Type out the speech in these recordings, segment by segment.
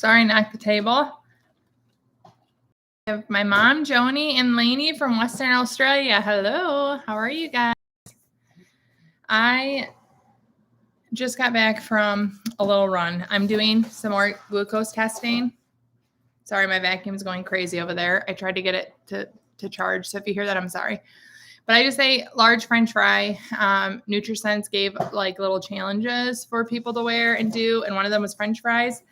Sorry, knocked the table. I have my mom, Joni, and Lainey from Western Australia. Hello. How are you guys? I just got back from a little run. I'm doing some more glucose testing. Sorry, my vacuum's going crazy over there. I tried to get it to charge. So if you hear that, I'm sorry. But I just ate large French fry. Nutrisense gave like little challenges for people to wear and do. And one of them was French fries.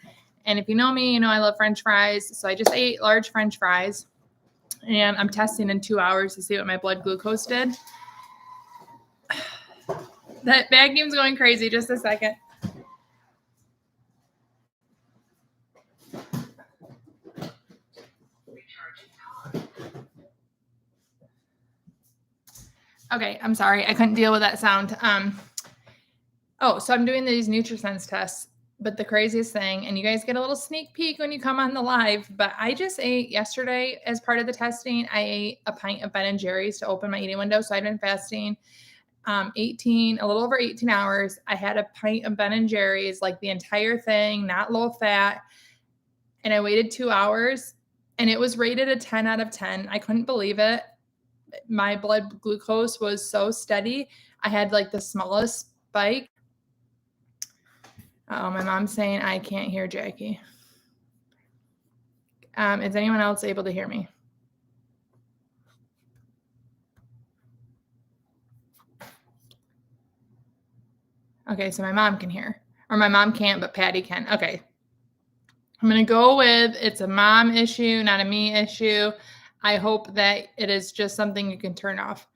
And if you know me, you know I love French fries. So I just ate large French fries. And I'm testing in 2 hours to see what my blood glucose did. That vacuum's going crazy. Just a second. Okay, I'm sorry. I couldn't deal with that sound. So I'm doing these Nutrisense tests. But the craziest thing, and you guys get a little sneak peek when you come on the live, but I just ate yesterday as part of the testing, I ate a pint of Ben & Jerry's to open my eating window. So I've been fasting a little over 18 hours. I had a pint of Ben & Jerry's, like the entire thing, not low fat. And I waited 2 hours and it was rated a 10 out of 10. I couldn't believe it. My blood glucose was so steady. I had like the smallest spike. Oh, my mom's saying I can't hear Jackie. Is anyone else able to hear me? Okay, so my mom can hear. Or my mom can't, but Patty can. Okay. I'm going to go with it's a mom issue, not a me issue. I hope that it is just something you can turn off.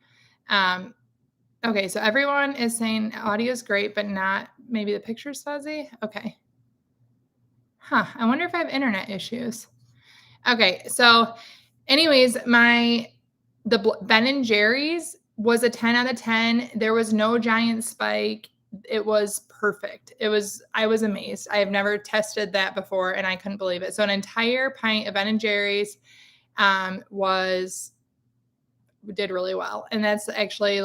Okay, so everyone is saying audio is great, but not maybe the picture's fuzzy. Okay. I wonder if I have internet issues. Okay, so anyways, the Ben & Jerry's was a 10 out of 10. There was no giant spike. It was perfect. I was amazed. I have never tested that before and I couldn't believe it. So an entire pint of Ben & Jerry's did really well. And that's actually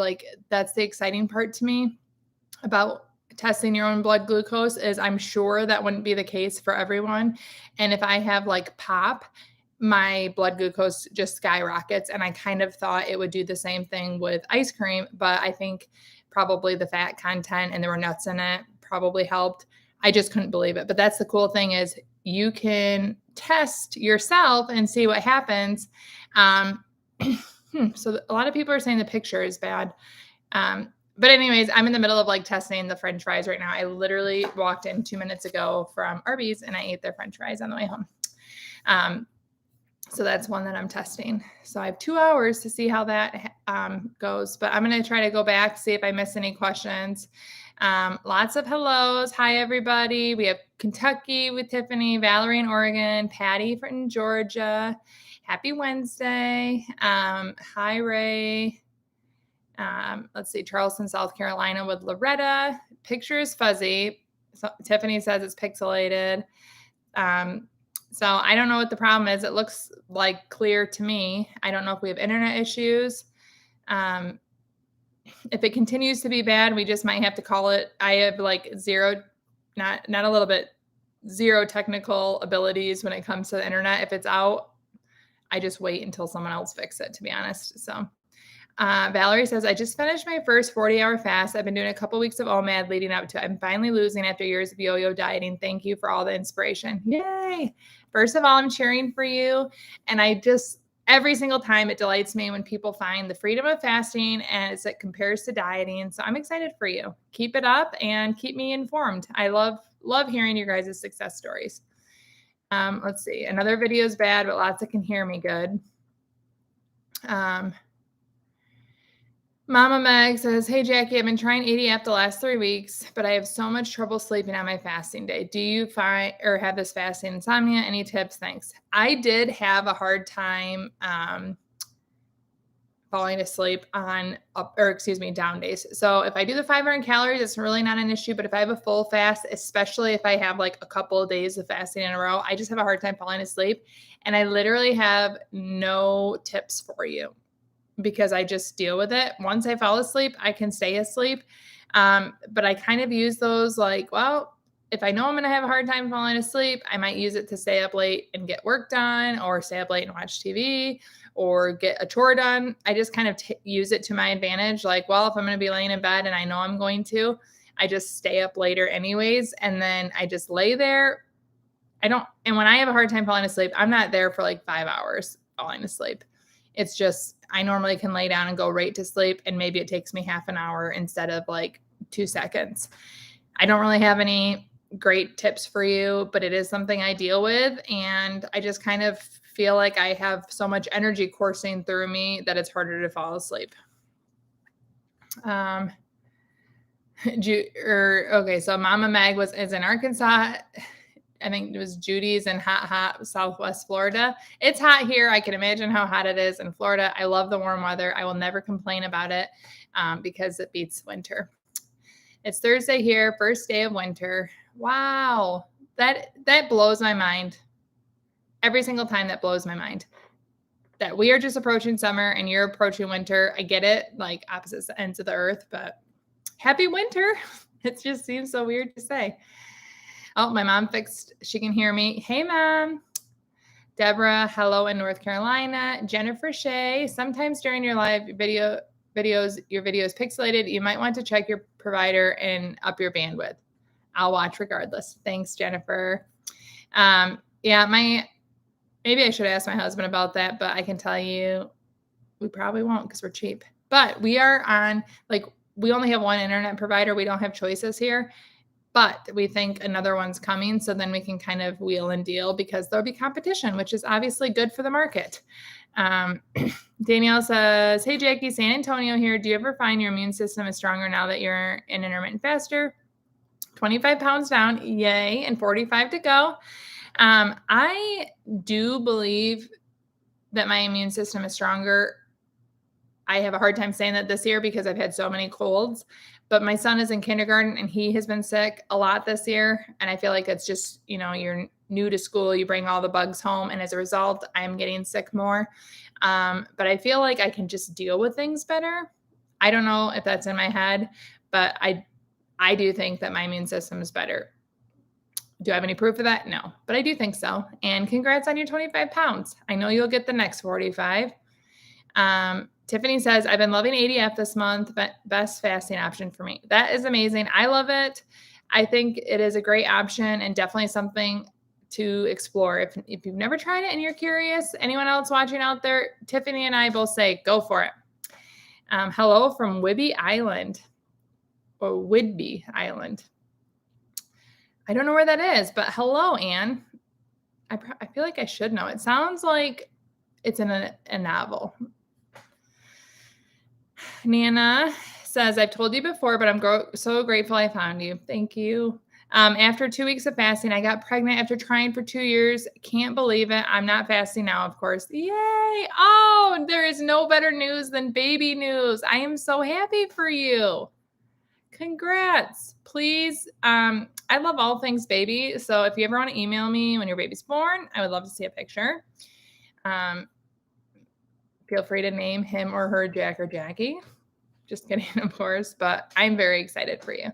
that's the exciting part to me about testing your own blood glucose is I'm sure that wouldn't be the case for everyone. And if I have like pop, my blood glucose just skyrockets. And I kind of thought it would do the same thing with ice cream, but I think probably the fat content and there were nuts in it probably helped. I just couldn't believe it. But that's the cool thing is you can test yourself and see what happens. So a lot of people are saying the picture is bad. But anyways, I'm in the middle of testing the French fries right now. I literally walked in 2 minutes ago from Arby's and I ate their French fries on the way home. So that's one that I'm testing. So I have 2 hours to see how that goes, but I'm going to try to go back, see if I missed any questions. Lots of hellos. Hi, everybody. We have Kentucky with Tiffany, Valerie in Oregon, Patty from Georgia. Happy Wednesday. Hi, Ray. Let's see, Charleston, South Carolina with Loretta. Picture is fuzzy. So Tiffany says it's pixelated. So I don't know what the problem is. It looks like clear to me. I don't know if we have internet issues. If it continues to be bad, we just might have to call it. I have zero, not a little bit, zero technical abilities when it comes to the internet. If it's out, I just wait until someone else fixes it, to be honest. So Valerie says, I just finished my first 40-hour fast. I've been doing a couple weeks of OMAD leading up to it. I'm finally losing after years of yo-yo dieting. Thank you for all the inspiration. Yay. First of all, I'm cheering for you. And every single time it delights me when people find the freedom of fasting as it compares to dieting. So I'm excited for you. Keep it up and keep me informed. I love hearing your guys' success stories. Let's see. Another video is bad, but lots that can hear me good. Mama Meg says, hey, Jackie, I've been trying 80F the last 3 weeks, but I have so much trouble sleeping on my fasting day. Do you find or have this fasting insomnia? Any tips? Thanks. I did have a hard time falling asleep on down days. So if I do the 500 calories, it's really not an issue. But if I have a full fast, especially if I have a couple of days of fasting in a row, I just have a hard time falling asleep. And I literally have no tips for you because I just deal with it. Once I fall asleep, I can stay asleep. But I kind of use those if I know I'm going to have a hard time falling asleep, I might use it to stay up late and get work done, or stay up late and watch TV, or get a chore done. I just kind of use it to my advantage. Like, well, if I'm going to be laying in bed and I know I'm going to, I just stay up later anyways. And then I just lay there. And when I have a hard time falling asleep, I'm not there for like 5 hours falling asleep. It's just, I normally can lay down and go right to sleep. And maybe it takes me half an hour instead of like 2 seconds. I don't really have any great tips for you, but it is something I deal with. And I just kind of feel like I have so much energy coursing through me that it's harder to fall asleep. Okay, so Mama Mag is in Arkansas. I think it was Judy's in hot Southwest Florida. It's hot here. I can imagine how hot it is in Florida. I love the warm weather. I will never complain about it because it beats winter. It's Thursday here, first day of winter. Wow. That blows my mind. Every single time that blows my mind. That we are just approaching summer and you're approaching winter. I get it, like opposite ends of the earth, but happy winter. It just seems so weird to say. Oh, my mom fixed. She can hear me. Hey, Mom. Deborah, hello in North Carolina. Jennifer Shea, sometimes during your live videos, your video is pixelated. You might want to check your provider and up your bandwidth. I'll watch regardless. Thanks, Jennifer. Maybe I should ask my husband about that, but I can tell you we probably won't because we're cheap. But we are on, we only have one internet provider. We don't have choices here. But we think another one's coming, so then we can kind of wheel and deal because there'll be competition, which is obviously good for the market. Danielle says, hey, Jackie, San Antonio here. Do you ever find your immune system is stronger now that you're an intermittent faster? 25 pounds down, yay, and 45 to go. I do believe that my immune system is stronger. I have a hard time saying that this year because I've had so many colds. But my son is in kindergarten and he has been sick a lot this year. And I feel like it's just, you're new to school, you bring all the bugs home. And as a result, I'm getting sick more. But I feel like I can just deal with things better. I don't know if that's in my head, but I do think that my immune system is better. Do I have any proof of that? No, but I do think so. And congrats on your 25 pounds. I know you'll get the next 45. Tiffany says, I've been loving ADF this month, but best fasting option for me. That is amazing. I love it. I think it is a great option and definitely something to explore. If you've never tried it and you're curious, anyone else watching out there, Tiffany and I both say, go for it. Hello from Whidbey Island or Whidbey Island. I don't know where that is, but hello, Anne. I feel like I should know. It sounds like it's in a novel. Nana says, I've told you before, but I'm so grateful I found you. Thank you. After 2 weeks of fasting, I got pregnant after trying for 2 years. Can't believe it. I'm not fasting now, of course. Yay. Oh, there is no better news than baby news. I am so happy for you. Congrats. Please. I love all things baby. So if you ever want to email me when your baby's born, I would love to see a picture. Feel free to name him or her Jack or Jackie. Just kidding, of course, but I'm very excited for you.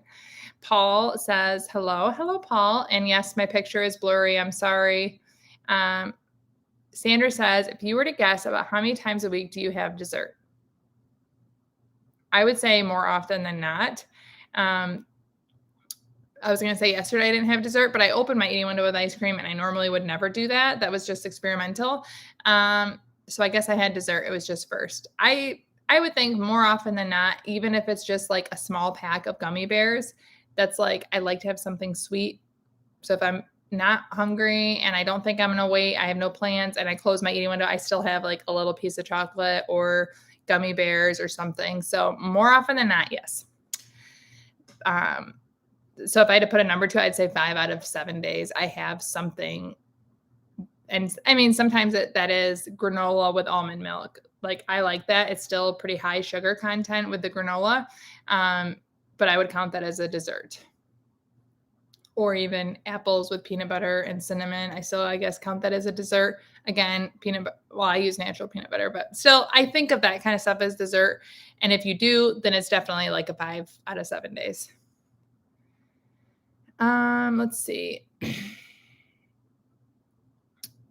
Paul says, hello. Hello, Paul. And yes, my picture is blurry. I'm sorry. Sandra says, if you were to guess about how many times a week do you have dessert? I would say more often than not. I was going to say yesterday I didn't have dessert, but I opened my eating window with ice cream and I normally would never do that. That was just experimental. So I guess I had dessert. It was just first. I would think more often than not, even if it's just like a small pack of gummy bears, that's like, I like to have something sweet. So if I'm not hungry and I don't think I'm going to wait, I have no plans and I close my eating window, I still have like a little piece of chocolate or gummy bears or something. So more often than not, yes. So if I had to put a number to it, I'd say 5 out of 7 days I have something. And I mean, sometimes that is granola with almond milk. Like I like that. It's still pretty high sugar content with the granola. But I would count that as a dessert. Or even apples with peanut butter and cinnamon. I guess, count that as a dessert. Again, I use natural peanut butter, but still I think of that kind of stuff as dessert. And if you do, then it's definitely like a 5 out of 7 days. Let's see.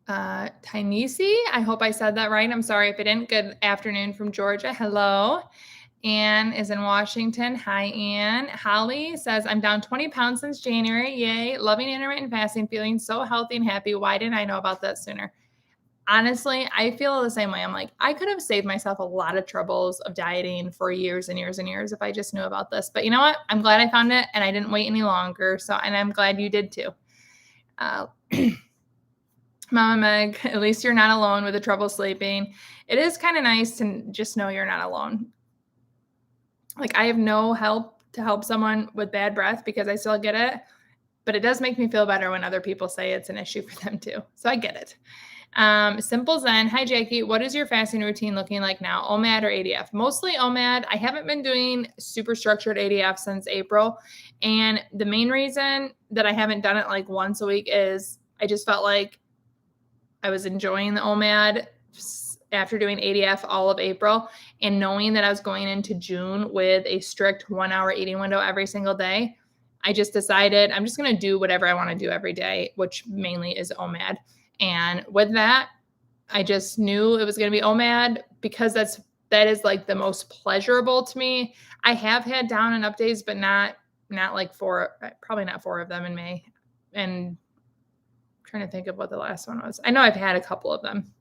Tynesi, I hope I said that right. I'm sorry if I didn't. Good afternoon from Georgia. Hello. Anne is in Washington. Hi, Anne. Holly says, I'm down 20 pounds since January. Yay. Loving intermittent fasting, feeling so healthy and happy. Why didn't I know about that sooner? Honestly, I feel the same way. I'm like, I could have saved myself a lot of troubles of dieting for years and years and years if I just knew about this. But you know what? I'm glad I found it and I didn't wait any longer. So, and I'm glad you did too. Mama Meg, at least you're not alone with the trouble sleeping. It is kind of nice to just know you're not alone. Like, I have no help to help someone with bad breath because I still get it, but it does make me feel better when other people say it's an issue for them too. So I get it. Simple Zen. Hi, Jackie. What is your fasting routine looking like now? OMAD or ADF? Mostly OMAD. I haven't been doing super structured ADF since April. And the main reason that I haven't done it like once a week is I just felt like I was enjoying the OMAD after doing ADF all of April and knowing that I was going into June with a strict 1 hour eating window every single day. I just decided I'm just going to do whatever I want to do every day, which mainly is OMAD. And with that, I just knew it was going to be OMAD because that is like the most pleasurable to me. I have had down and up days, but not like probably not 4 of them in May. And I'm trying to think of what the last one was. I know I've had a couple of them,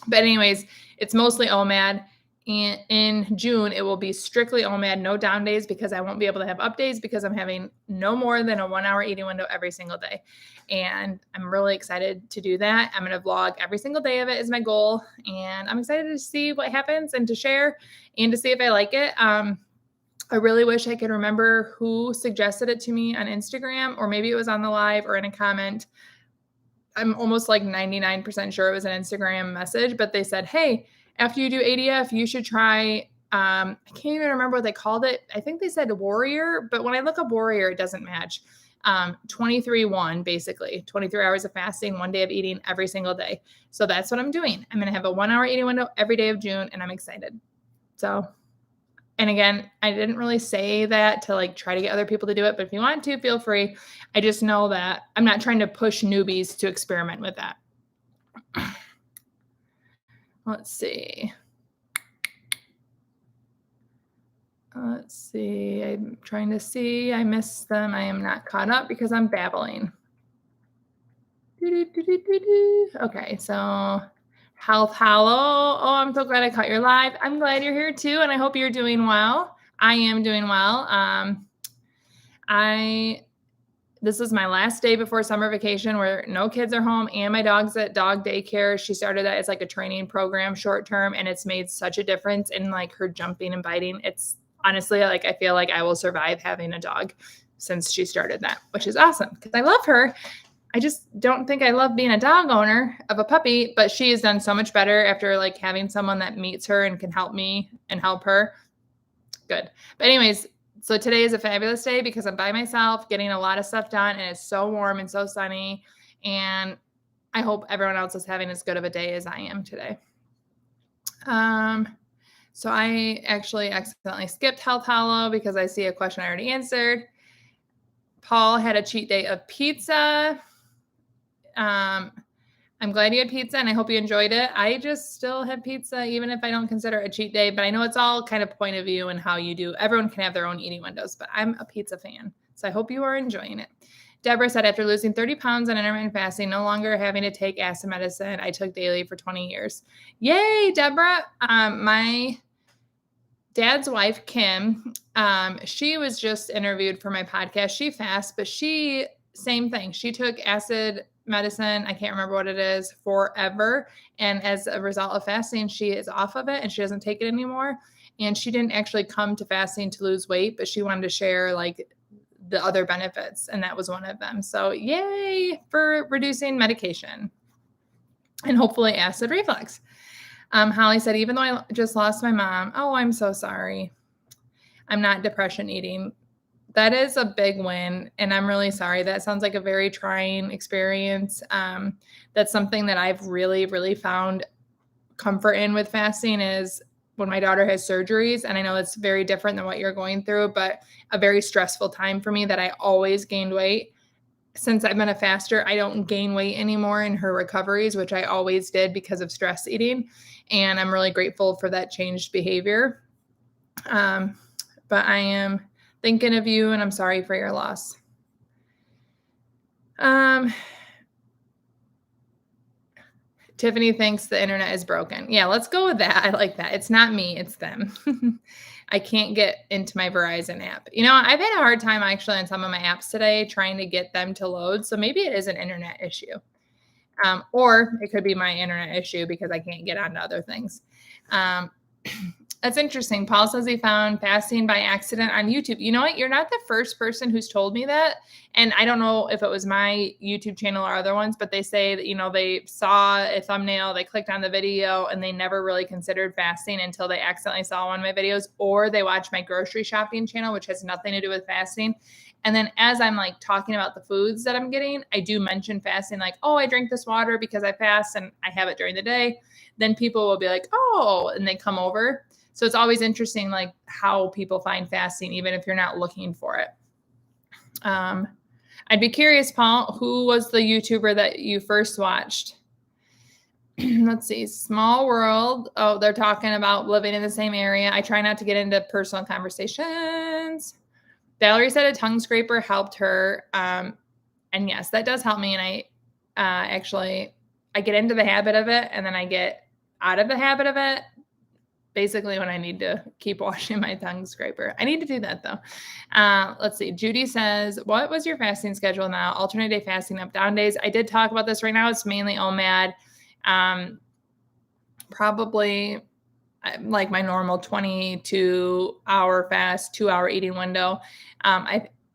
but anyways, it's mostly OMAD. And in June, it will be strictly OMAD, no down days because I won't be able to have up days because I'm having no more than a 1 hour eating window every single day. And I'm really excited to do that. I'm going to vlog every single day of it is my goal. And I'm excited to see what happens and to share and to see if I like it. I really wish I could remember who suggested it to me on Instagram, or maybe it was on the live or in a comment. I'm almost like 99% sure it was an Instagram message, but they said, hey, after you do ADF, you should try, I can't even remember what they called it. I think they said Warrior, but when I look up Warrior, it doesn't match. 23-1, basically 23 hours of fasting, 1 day of eating every single day. So that's what I'm doing. I'm going to have a 1 hour eating window every day of June, and I'm excited. So, and again, I didn't really say that to like try to get other people to do it, but if you want to, feel free. I just know that I'm not trying to push newbies to experiment with that. Let's see. I'm trying to see. I missed them. I am not caught up because I'm babbling. Okay, so Health Hollow. Oh, I'm so glad I caught your live. I'm glad you're here too, and I hope you're doing well. I am doing well. This is my last day before summer vacation where no kids are home and my dog's at dog daycare. She started that as like a training program short term, and it's made such a difference in like her jumping and biting. It's honestly like I feel like I will survive having a dog since she started that, which is awesome because I love her. I just don't think I love being a dog owner of a puppy, but she has done so much better after like having someone that meets her and can help me and help her. Good. But anyways, so today is a fabulous day because I'm by myself getting a lot of stuff done, and it's so warm and so sunny. And I hope everyone else is having as good of a day as I am today. So I actually accidentally skipped Health Hollow because I see a question I already answered. Paul had a cheat day of pizza. I'm glad you had pizza and I hope you enjoyed it. I just still have pizza, even if I don't consider it a cheat day, but I know it's all kind of point of view and how you do. Everyone can have their own eating windows, but I'm a pizza fan. So I hope you are enjoying it. Deborah said, after losing 30 pounds on intermittent fasting, no longer having to take acid medicine, I took daily for 20 years. Yay, Deborah. My dad's wife, Kim, she was just interviewed for my podcast. She fasts, but same thing. She took acid medicine, I can't remember what it is, forever. And as a result of fasting, she is off of it and she doesn't take it anymore. And she didn't actually come to fasting to lose weight, but she wanted to share like the other benefits. And that was one of them. So yay for reducing medication and hopefully acid reflux. Holly said, even though I just lost my mom, oh, I'm so sorry. I'm not depression eating. That is a big win, and I'm really sorry. That sounds like a very trying experience. That's something that I've really, really found comfort in with fasting is when my daughter has surgeries, and I know it's very different than what you're going through, but a very stressful time for me that I always gained weight. since I've been a faster, I don't gain weight anymore in her recoveries, which I always did because of stress eating. And I'm really grateful for that changed behavior. But I am thinking of you and I'm sorry for your loss. Tiffany thinks the internet is broken. Yeah, let's go with that. I like that. It's not me, it's them. I can't get into my Verizon app. I've had a hard time actually on some of my apps today trying to get them to load. So maybe it is an internet issue. Or it could be my internet issue because I can't get onto other things. That's interesting. Paul says he found fasting by accident on YouTube. You know what? You're not the first person who's told me that. And I don't know if it was my YouTube channel or other ones, but they say that, they saw a thumbnail, they clicked on the video, and they never really considered fasting until they accidentally saw one of my videos, or they watched my grocery shopping channel, which has nothing to do with fasting. And then as I'm like talking about the foods that I'm getting, I do mention fasting, like, oh, I drink this water because I fast and I have it during the day. Then people will be like, oh, and they come over. So it's always interesting, like how people find fasting, even if you're not looking for it. I'd be curious, Paul, who was the YouTuber that you first watched? Let's see. Small world. Oh, they're talking about living in the same area. I try not to get into personal conversations. Valerie said a tongue scraper helped her. And yes, that does help me. And I get into the habit of it and then I get out of the habit of it. Basically when I need to keep washing my tongue scraper. I need to do that though. Let's see. Judy says, what was your fasting schedule now? Alternate day fasting, up down days. I did talk about this right now. It's mainly OMAD. Probably like my normal 22-hour fast, 2-hour eating window.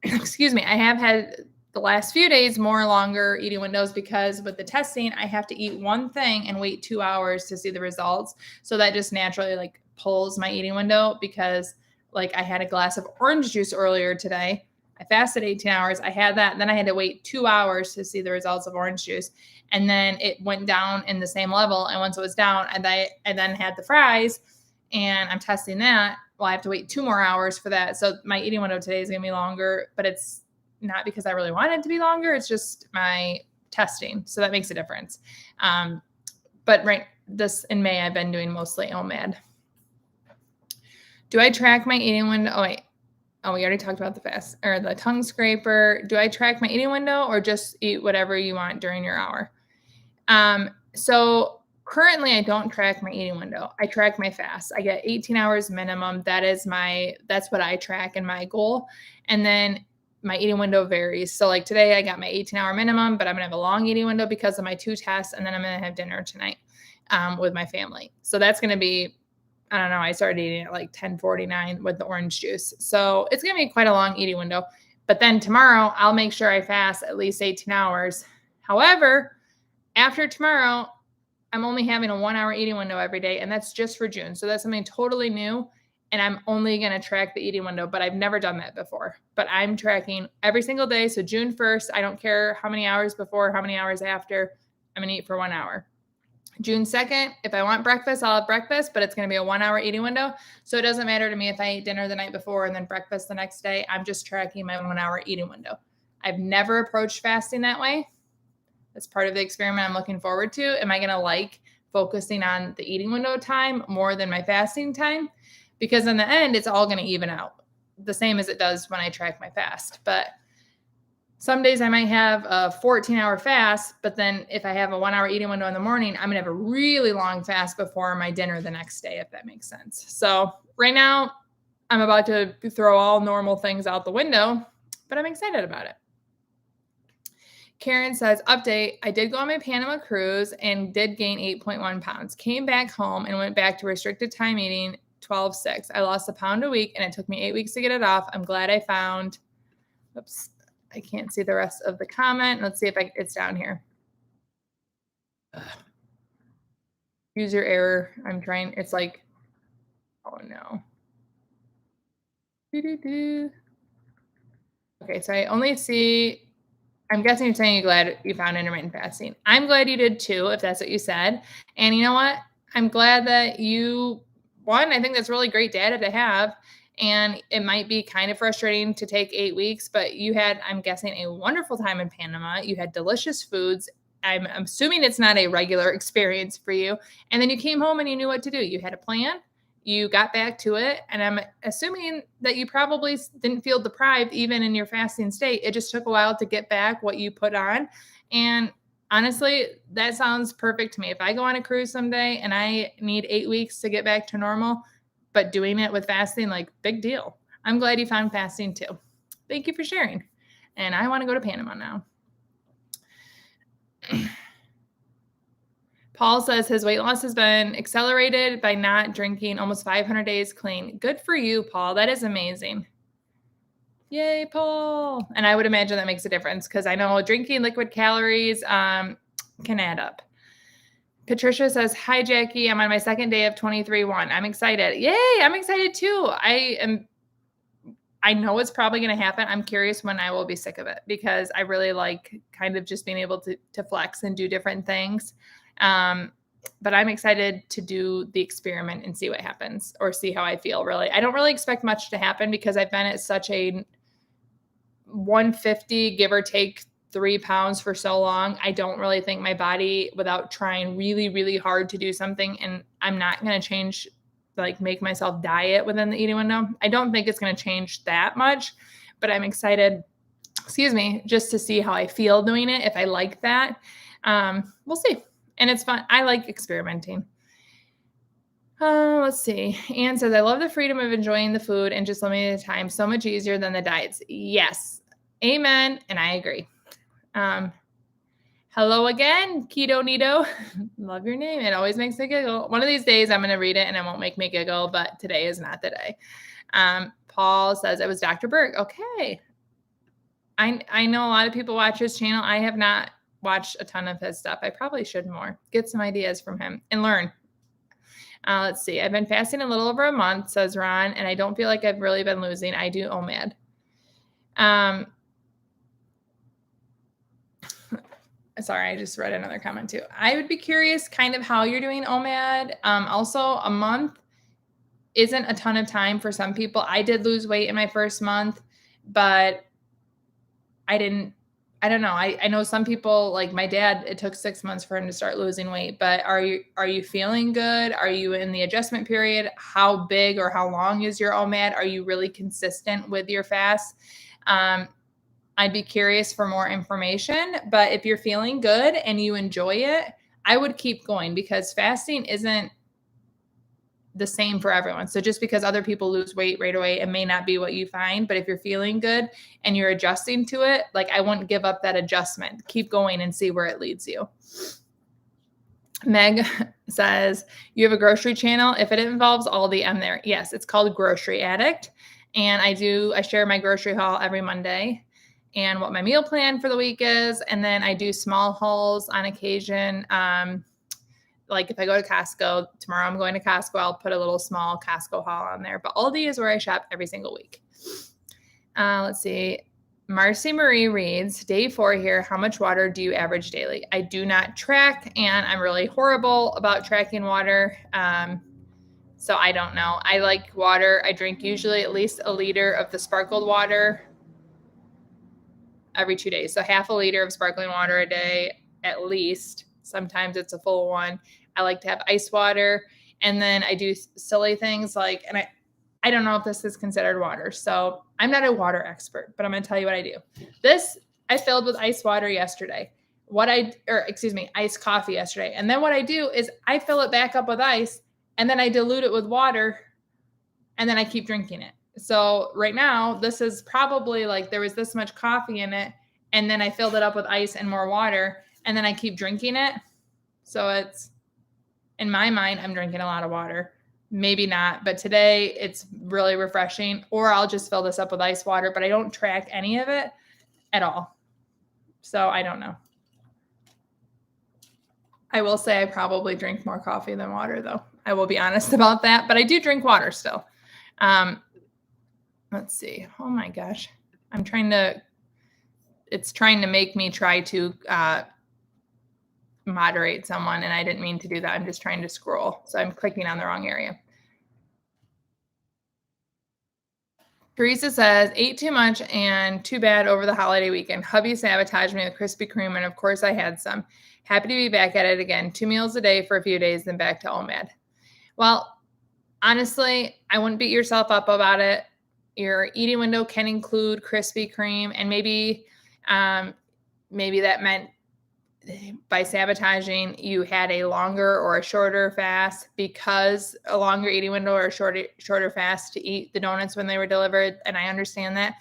Excuse me. I have had the last few days more longer eating windows because with the testing, I have to eat one thing and wait 2 hours to see the results. So that just naturally like pulls my eating window because like I had a glass of orange juice earlier today. I fasted 18 hours. I had that. And then I had to wait 2 hours to see the results of orange juice. And then it went down in the same level. And once it was down, I then had the fries and I'm testing that. Well, I have to wait 2 more hours for that. So my eating window today is going to be longer, but it's not because I really want it to be longer. It's just my testing. So that makes a difference. But this in May, I've been doing mostly OMAD. Do I track my eating window? Oh, wait. Oh, we already talked about the fast or the tongue scraper. Do I track my eating window or just eat whatever you want during your hour? So currently I don't track my eating window. I track my fast. I get 18 hours minimum. That's what I track in my goal. And then my eating window varies. So like today I got my 18-hour minimum, but I'm gonna have a long eating window because of my 2 tests. And then I'm gonna have dinner tonight with my family. So that's gonna be, I don't know, I started eating at like 10:49 with the orange juice. So it's gonna be quite a long eating window. But then tomorrow I'll make sure I fast at least 18 hours. However, after tomorrow, I'm only having a 1-hour eating window every day. And that's just for June. So that's something totally new. And I'm only going to track the eating window, but I've never done that before. But I'm tracking every single day. So June 1st, I don't care how many hours before, how many hours after, I'm going to eat for 1 hour. June 2nd, if I want breakfast, I'll have breakfast, but it's going to be a 1-hour eating window. So it doesn't matter to me if I eat dinner the night before and then breakfast the next day. I'm just tracking my 1-hour eating window. I've never approached fasting that way. That's part of the experiment I'm looking forward to. Am I going to like focusing on the eating window time more than my fasting time? Because in the end, it's all going to even out the same as it does when I track my fast. But some days I might have a 14-hour fast, but then if I have a 1-hour eating window in the morning, I'm going to have a really long fast before my dinner the next day, if that makes sense. So right now, I'm about to throw all normal things out the window, but I'm excited about it. Karen says, update, I did go on my Panama cruise and did gain 8.1 pounds. Came back home and went back to restricted time eating 12.6. I lost a pound a week and it took me 8 weeks to get it off. I'm glad I found, oops, I can't see the rest of the comment. Let's see if it's down here. User error. I'm trying. It's like, oh no. Okay, so I only see, I'm guessing you're saying you're glad you found intermittent fasting. I'm glad you did too, if that's what you said. And you know what? I'm glad that I think that's really great data to have. And it might be kind of frustrating to take 8 weeks, but you had, I'm guessing, a wonderful time in Panama. You had delicious foods. I'm assuming it's not a regular experience for you. And then you came home and you knew what to do. You had a plan. You got back to it. And I'm assuming that you probably didn't feel deprived even in your fasting state. It just took a while to get back what you put on. And honestly, that sounds perfect to me. If I go on a cruise someday and I need 8 weeks to get back to normal, but doing it with fasting, like, big deal. I'm glad you found fasting too. Thank you for sharing. And I want to go to Panama now. Paul says his weight loss has been accelerated by not drinking almost 500 days clean. Good for you, Paul. That is amazing. Yay, Paul. And I would imagine that makes a difference because I know drinking liquid calories can add up. Patricia says, hi, Jackie. I'm on my second day of 23-1. I'm excited. Yay. I'm excited too. I know it's probably going to happen. I'm curious when I will be sick of it because I really like kind of just being able to flex and do different things. But I'm excited to do the experiment and see what happens or see how I feel, really. I don't really expect much to happen because I've been at such a 150, give or take 3 pounds for so long. I don't really think my body, without trying really, really hard to do something, and I'm not going to change, like make myself diet within the eating window. I don't think it's going to change that much, but I'm excited, just to see how I feel doing it. If I like that, we'll see. And it's fun. I like experimenting. Let's see. Anne says, I love the freedom of enjoying the food and just limiting the time. So much easier than the diets. Yes. Amen. And I agree. Hello again, Keto Nito. Love your name. It always makes me giggle. One of these days I'm going to read it and it won't make me giggle, but today is not the day. Paul says it was Dr. Berg. Okay. I know a lot of people watch his channel. I have not watched a ton of his stuff. I probably should more. Get some ideas from him and learn. Let's see. I've been fasting a little over a month, says Ron, and I don't feel like I've really been losing. I do OMAD. Sorry, I just read another comment too. I would be curious kind of how you're doing OMAD. Also, a month isn't a ton of time for some people. I did lose weight in my first month, but I don't know. I know some people, like my dad, it took 6 months for him to start losing weight, but are you feeling good? Are you in the adjustment period? How big or how long is your OMAD? Are you really consistent with your fast? I'd be curious for more information, but if you're feeling good and you enjoy it, I would keep going because fasting isn't the same for everyone. So just because other people lose weight right away, it may not be what you find, but if you're feeling good and you're adjusting to it, like I wouldn't give up that adjustment. Keep going and see where it leads you. Meg says, you have a grocery channel. If it involves Aldi, I'm there. Yes, it's called Grocery Addict. And I share my grocery haul every Monday and what my meal plan for the week is. And then I do small hauls on occasion. Like if I go to Costco, tomorrow I'm going to Costco, I'll put a little small Costco haul on there. But Aldi is where I shop every single week. Let's see. Marcy Marie reads, day 4 here, how much water do you average daily? I do not track, and I'm really horrible about tracking water. So I don't know. I like water. I drink usually at least a liter of the sparkled water every 2 days. So half a liter of sparkling water a day, at least. Sometimes it's a full one. I like to have ice water. And then I do silly things like, and I don't know if this is considered water. So I'm not a water expert, but I'm going to tell you what I do. This I filled with ice water yesterday. Iced coffee yesterday. And then what I do is I fill it back up with ice and then I dilute it with water and then I keep drinking it. So right now, this is probably like there was this much coffee in it and then I filled it up with ice and more water and then I keep drinking it. So it's, in my mind, I'm drinking a lot of water. Maybe not, but today it's really refreshing. Or I'll just fill this up with ice water, but I don't track any of it at all. So I don't know. I will say I probably drink more coffee than water, though. I will be honest about that, but I do drink water still. Let's see. Oh my gosh. It's trying to make me try to moderate someone, and I didn't mean to do that. I'm just trying to scroll. So I'm clicking on the wrong area. Teresa says, ate too much and too bad over the holiday weekend. Hubby sabotaged me with Krispy Kreme, and of course I had some. Happy to be back at it again. 2 meals a day for a few days, then back to OMAD. Well, honestly, I wouldn't beat yourself up about it. Your eating window can include Krispy Kreme, and maybe that meant by sabotaging, you had a longer or a shorter fast, because a longer eating window or a shorter fast to eat the donuts when they were delivered. And I understand that.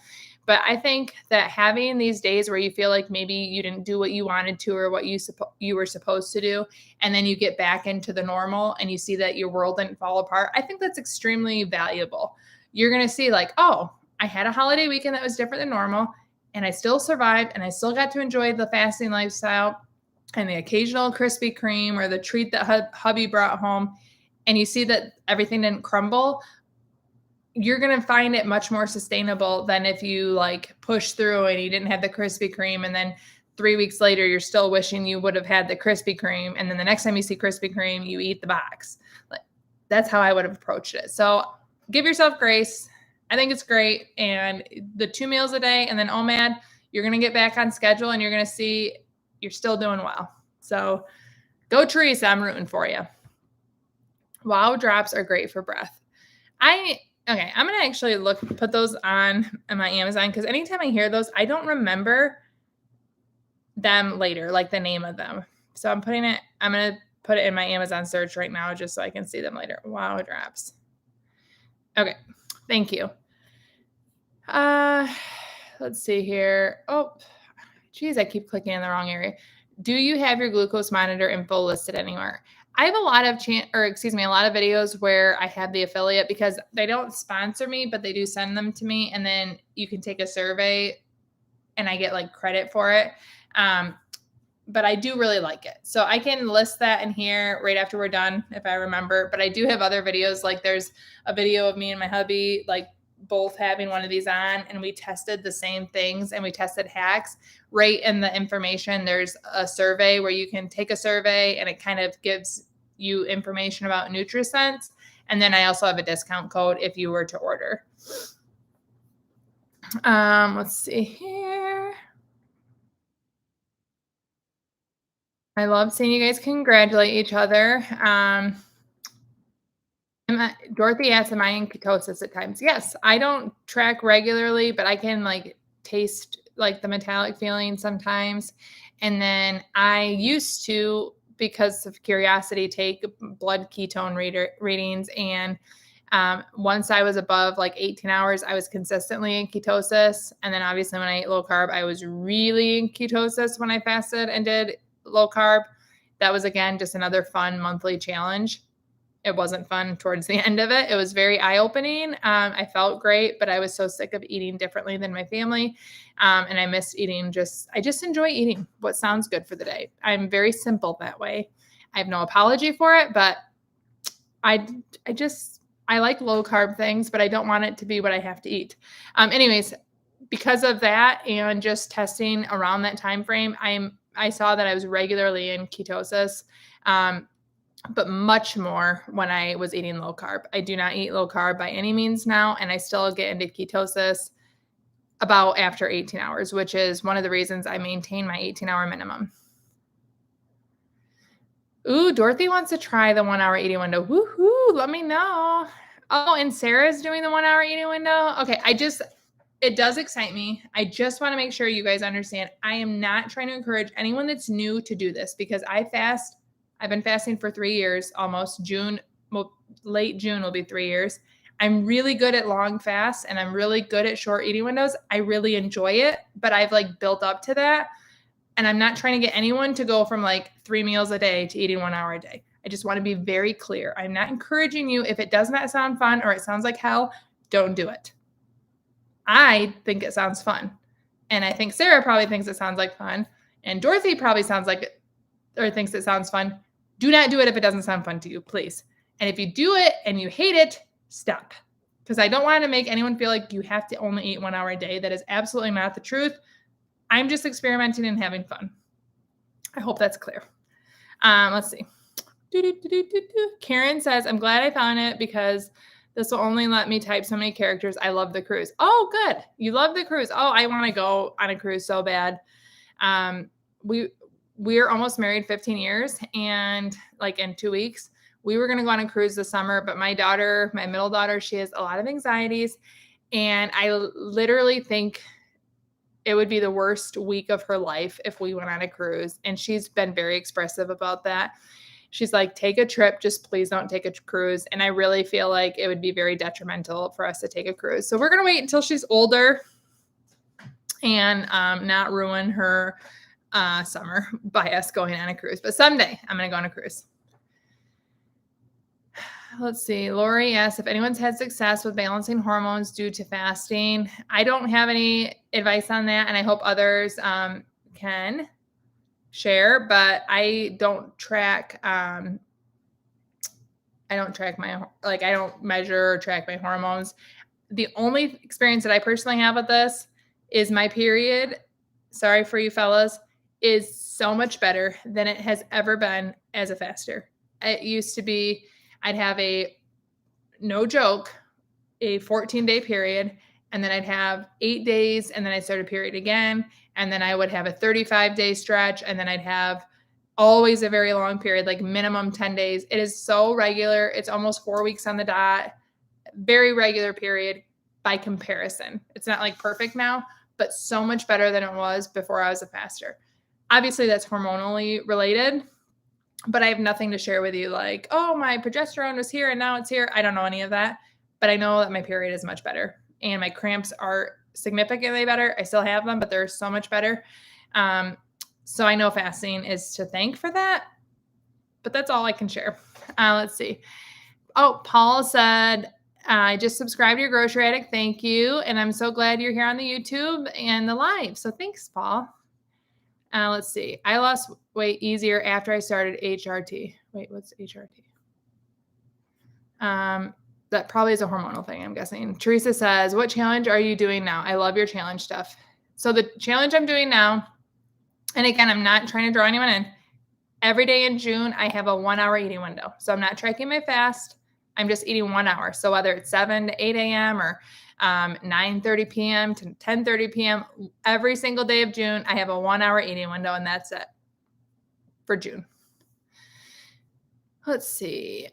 But I think that having these days where you feel like maybe you didn't do what you wanted to or what you were supposed to do, and then you get back into the normal and you see that your world didn't fall apart, I think that's extremely valuable. You're going to see like, oh, I had a holiday weekend that was different than normal, and I still survived, and I still got to enjoy the fasting lifestyle and the occasional Krispy Kreme or the treat that hubby brought home, and you see that everything didn't crumble, you're going to find it much more sustainable than if you like push through and you didn't have the Krispy Kreme, and then 3 weeks later, you're still wishing you would have had the Krispy Kreme. And then the next time you see Krispy Kreme, you eat the box. Like, that's how I would have approached it. So give yourself grace. I think it's great. And the 2 meals a day and then OMAD, you're going to get back on schedule, and you're going to see you're still doing well. So go Teresa, I'm rooting for you. Wow drops are great for breath. I'm going to actually put those on my Amazon, because anytime I hear those, I don't remember them later, like the name of them. So I'm going to put it in my Amazon search right now just so I can see them later. Wow drops. Okay. Thank you. Let's see here. Oh, geez, I keep clicking in the wrong area. Do you have your glucose monitor info listed anywhere? I have a lot of videos where I have the affiliate, because they don't sponsor me, but they do send them to me. And then you can take a survey and I get like credit for it. But I do really like it. So I can list that in here right after we're done, if I remember. But I do have other videos. Like there's a video of me and my hubby, like both having one of these on, and we tested the same things, and we tested hacks. Right in the information, there's a survey where you can take a survey, and it kind of gives you information about NutriSense. And then I also have a discount code if you were to order. Let's see here. I love seeing you guys congratulate each other. Dorothy asks, am I in ketosis at times? Yes, I don't track regularly, but I can like taste like the metallic feeling sometimes. And then I used to, because of curiosity, take blood ketone readings. And once I was above like 18 hours, I was consistently in ketosis. And then obviously when I ate low carb, I was really in ketosis when I fasted and did low carb. That was, again, just another fun monthly challenge. It wasn't fun towards the end of it. It was very eye-opening. I felt great, but I was so sick of eating differently than my family. And I missed eating. I just enjoy eating what sounds good for the day. I'm very simple that way. I have no apology for it, but I like low carb things, but I don't want it to be what I have to eat. Anyways, because of that and just testing around that time frame, I saw that I was regularly in ketosis. But much more when I was eating low carb. I do not eat low carb by any means now, and I still get into ketosis about after 18 hours, which is one of the reasons I maintain my 18-hour minimum. Ooh, Dorothy wants to try the 1 hour eating window. Woohoo, let me know. Oh, and Sarah's doing the 1 hour eating window. Okay, it does excite me. I just want to make sure you guys understand. I am not trying to encourage anyone that's new to do this, because I've been fasting for 3 years, almost late June will be 3 years. I'm really good at long fasts, and I'm really good at short eating windows. I really enjoy it, but I've like built up to that. And I'm not trying to get anyone to go from like 3 meals a day to eating 1 hour a day. I just want to be very clear. I'm not encouraging you. If it does not sound fun or it sounds like hell, don't do it. I think it sounds fun. And I think Sarah probably thinks it sounds like fun. And Dorothy probably thinks it sounds fun. Do not do it if it doesn't sound fun to you, please. And if you do it and you hate it, stop. Because I don't want to make anyone feel like you have to only eat 1 hour a day. That is absolutely not the truth. I'm just experimenting and having fun. I hope that's clear. Let's see. Karen says, I'm glad I found it, because This will only let me type so many characters. I love the cruise. Oh, good. You love the cruise. Oh, I want to go on a cruise so bad. We're almost married 15 years, and like in 2 weeks, we were going to go on a cruise this summer, but my middle daughter, she has a lot of anxieties, and I literally think it would be the worst week of her life if we went on a cruise. And she's been very expressive about that. She's like, take a trip, just please don't take a cruise. And I really feel like it would be very detrimental for us to take a cruise. So we're going to wait until she's older and not ruin her summer by us going on a cruise. But someday I'm going to go on a cruise. Let's see. Lori asks if anyone's had success with balancing hormones due to fasting. I don't have any advice on that, and I hope others can share, but I don't track. I don't measure or track my hormones. The only experience that I personally have with this is my period. Sorry for you fellas, is so much better than it has ever been as a faster. It used to be, I'd have no joke, a 14-day period, and then I'd have 8 days, and then I'd start a period again, and then I would have a 35-day stretch, and then I'd have always a very long period, like minimum 10 days. It is so regular. It's almost 4 weeks on the dot. Very regular period by comparison. It's not like perfect now, but so much better than it was before I was a faster. Obviously, that's hormonally related, but I have nothing to share with you like, oh, my progesterone was here and now it's here. I don't know any of that, but I know that my period is much better and my cramps are significantly better. I still have them, but they're so much better. So I know fasting is to thank for that, but that's all I can share. Let's see. Oh, Paul said, I just subscribed to your Grocery Addict. Thank you. And I'm so glad you're here on the YouTube and the live. So thanks, Paul. Let's see. I lost weight easier after I started HRT. Wait, what's HRT? That probably is a hormonal thing, I'm guessing. Teresa says, what challenge are you doing now? I love your challenge stuff. So the challenge I'm doing now, and again, I'm not trying to draw anyone in. Every day in June, I have a 1-hour eating window. So I'm not tracking my fast. I'm just eating 1 hour. So whether it's 7 to 8 a.m. or 9:30 p.m. to 10:30 p.m. every single day of June, I have a 1-hour eating window, and that's it for June. Let's see.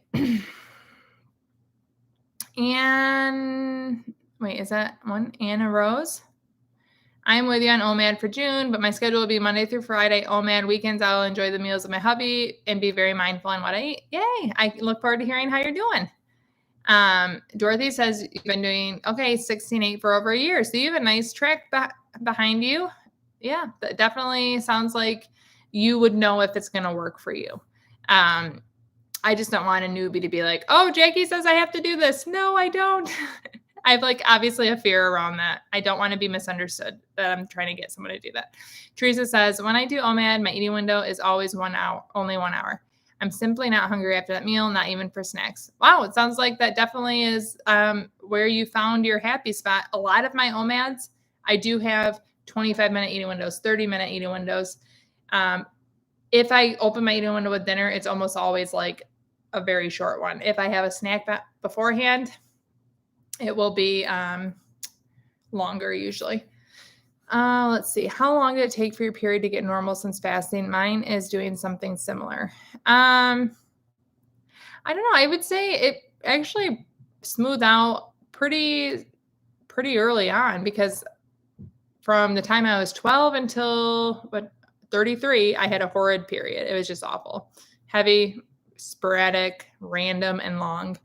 And wait, is that one? Anna Rose? I'm with you on OMAD for June, but my schedule will be Monday through Friday. OMAD weekends, I'll enjoy the meals of my hubby and be very mindful on what I eat. Yay. I look forward to hearing how you're doing. Dorothy says you've been doing, 16-8 for over a year. So you have a nice track behind you. Yeah, that definitely sounds like you would know if it's going to work for you. I just don't want a newbie to be like, oh, Jackie says I have to do this. No, I don't. I have obviously a fear around that. I don't want to be misunderstood that I'm trying to get someone to do that. Teresa says, when I do OMAD, my eating window is always 1 hour, only 1 hour. I'm simply not hungry after that meal, not even for snacks. Wow, it sounds like that definitely is where you found your happy spot. A lot of my OMADs, I do have 25-minute eating windows, 30-minute eating windows. If I open my eating window with dinner, it's almost always like a very short one. If I have a snack beforehand, it will be longer usually. Let's see. How long did it take for your period to get normal since fasting? Mine is doing something similar. I don't know. I would say it actually smoothed out pretty early on, because from the time I was 12 until 33, I had a horrid period. It was just awful. Heavy, sporadic, random, and long.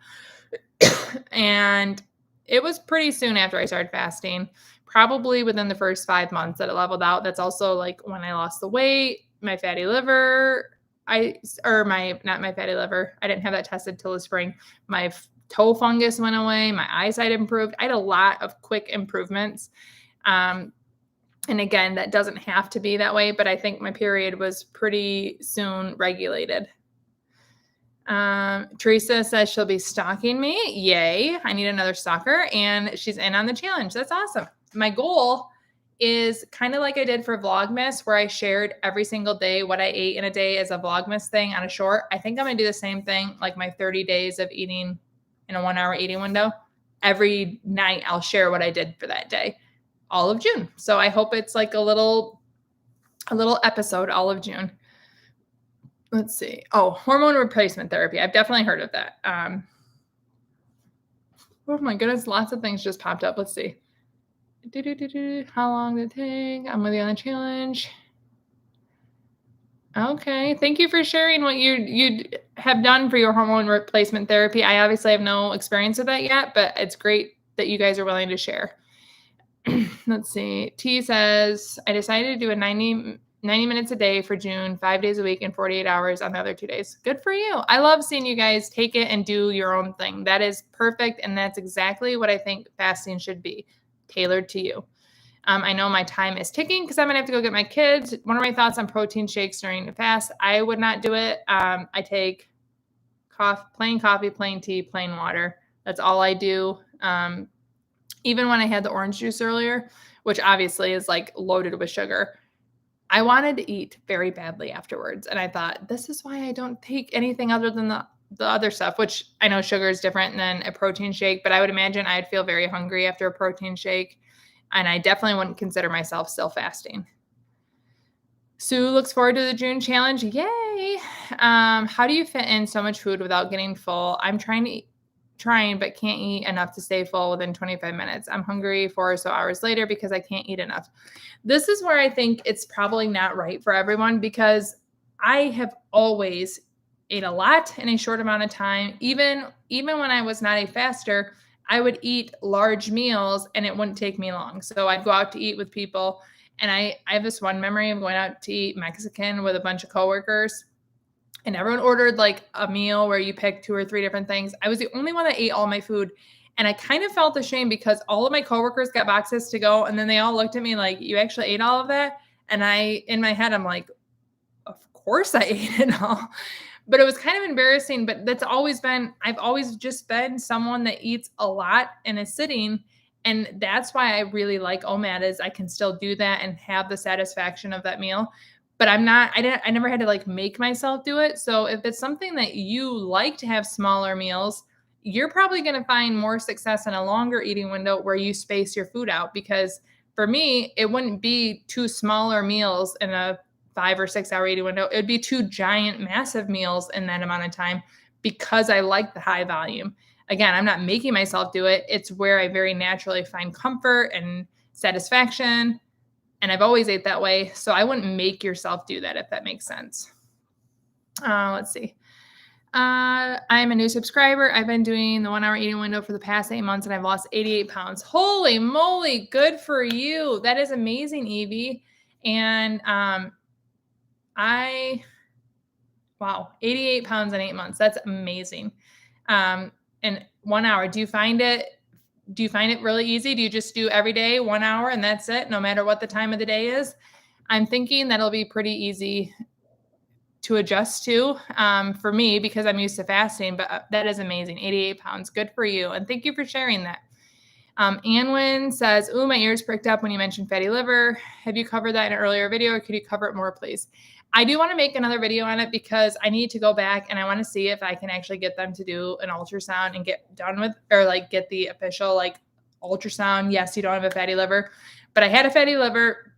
And it was pretty soon after I started fasting, probably within the first 5 months, that it leveled out. That's also like when I lost the weight, my fatty liver, not my fatty liver. I didn't have that tested till the spring. My toe fungus went away. My eyesight improved. I had a lot of quick improvements. And again, that doesn't have to be that way, but I think my period was pretty soon regulated. Teresa says she'll be stalking me. Yay. I need another stalker, and she's in on the challenge. That's awesome. My goal is kind of like I did for Vlogmas, where I shared every single day what I ate in a day as a Vlogmas thing on a short. I think I'm going to do the same thing, like my 30 days of eating in a 1 hour eating window. Every night I'll share what I did for that day, all of June. So I hope it's like a little episode all of June. Let's see. Oh, hormone replacement therapy. I've definitely heard of that. Oh my goodness, lots of things just popped up. Let's see. How long did it take? I'm with you on the challenge. Okay. Thank you for sharing what you have done for your hormone replacement therapy. I obviously have no experience with that yet, but it's great that you guys are willing to share. Let's see. T says, I decided to do a 90 minutes a day for June, 5 days a week and 48 hours on the other 2 days. Good for you. I love seeing you guys take it and do your own thing. That is perfect. And that's exactly what I think fasting should be, tailored to you. I know my time is ticking because I'm going to have to go get my kids. One of my thoughts on protein shakes during the fast, I would not do it. I take plain coffee, plain tea, plain water. That's all I do. Even when I had the orange juice earlier, which obviously is like loaded with sugar, I wanted to eat very badly afterwards. And I thought, this is why I don't take anything other than the other stuff, which I know sugar is different than a protein shake, but I would imagine I'd feel very hungry after a protein shake. And I definitely wouldn't consider myself still fasting. Sue looks forward to the June challenge. Yay. How do you fit in so much food without getting full? I'm trying, but can't eat enough to stay full within 25 minutes. I'm hungry 4 or so hours later because I can't eat enough. This is where I think it's probably not right for everyone, because I have always ate a lot in a short amount of time. Even when I was not a faster, I would eat large meals and it wouldn't take me long. So I'd go out to eat with people. And I have this one memory of going out to eat Mexican with a bunch of coworkers. And everyone ordered like a meal where you pick 2 or 3 different things. I was the only one that ate all my food. And I kind of felt ashamed because all of my coworkers got boxes to go. And then they all looked at me like, you actually ate all of that? And in my head, I'm like, of course I ate it all. But it was kind of embarrassing. But I've always just been someone that eats a lot and is sitting. And that's why I really like OMAD, is I can still do that and have the satisfaction of that meal. But I never had to like make myself do it. So if it's something that you like to have smaller meals, you're probably going to find more success in a longer eating window where you space your food out. Because for me, it wouldn't be 2 smaller meals in a 5 or 6 hour eating window. It would be 2 giant, massive meals in that amount of time, because I like the high volume. Again, I'm not making myself do it. It's where I very naturally find comfort and satisfaction. And I've always ate that way. So I wouldn't make yourself do that, if that makes sense. Let's see. I'm a new subscriber. I've been doing the 1 hour eating window for the past 8 months and I've lost 88 pounds. Holy moly. Good for you. That is amazing, Evie. And wow, 88 pounds in 8 months. That's amazing. And 1 hour, do you find it really easy? Do you just do every day 1 hour and that's it, no matter what the time of the day is? I'm thinking that'll be pretty easy to adjust to for me, because I'm used to fasting, but that is amazing. 88 pounds. Good for you. And thank you for sharing that. Anwin says, ooh, my ears pricked up when you mentioned fatty liver. Have you covered that in an earlier video, or could you cover it more, please? I do want to make another video on it, because I need to go back and I want to see if I can actually get them to do an ultrasound and get done with, or like get the official like ultrasound. Yes, you don't have a fatty liver, but I had a fatty liver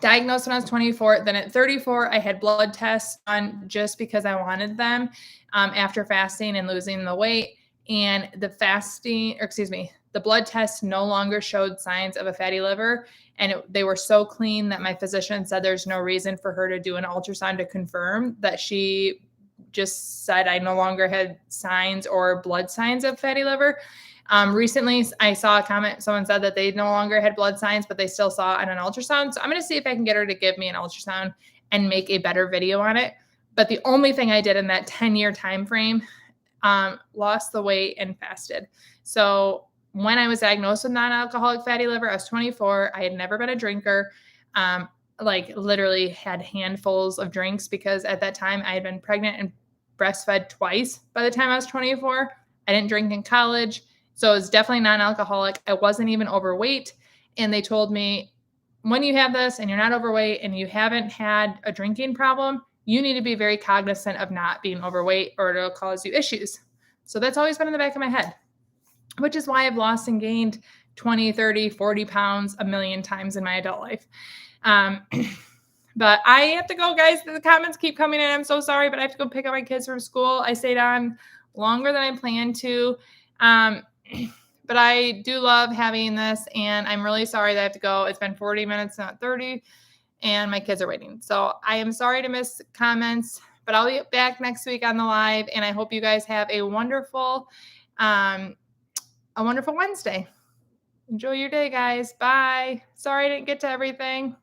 diagnosed when I was 24. Then at 34, I had blood tests done just because I wanted them after fasting and losing the weight. And the blood tests no longer showed signs of a fatty liver. And they were so clean that my physician said there's no reason for her to do an ultrasound to confirm that. She just said I no longer had signs or blood signs of fatty liver. Recently, I saw a comment. Someone said that they no longer had blood signs, but they still saw it on an ultrasound. So I'm going to see if I can get her to give me an ultrasound and make a better video on it. But the only thing I did in that 10-year time frame, lost the weight and fasted. So when I was diagnosed with non-alcoholic fatty liver, I was 24. I had never been a drinker. Like literally had handfuls of drinks, because at that time I had been pregnant and breastfed twice by the time I was 24. I didn't drink in college. So it was definitely non-alcoholic. I wasn't even overweight. And they told me, when you have this and you're not overweight and you haven't had a drinking problem, you need to be very cognizant of not being overweight or it'll cause you issues. So that's always been in the back of my head. which is why I've lost and gained 20, 30, 40 pounds a million times in my adult life. Um, but I have to go, guys. The comments keep coming in. I'm so sorry, but I have to go pick up my kids from school. I stayed on longer than I planned to. Um, but I do love having this, and I'm really sorry that I have to go. It's been 40 minutes, not 30, and my kids are waiting. So I am sorry to miss comments, but I'll be back next week on the live, and I hope you guys have a wonderful Wednesday. Enjoy your day, guys. Bye. Sorry I didn't get to everything.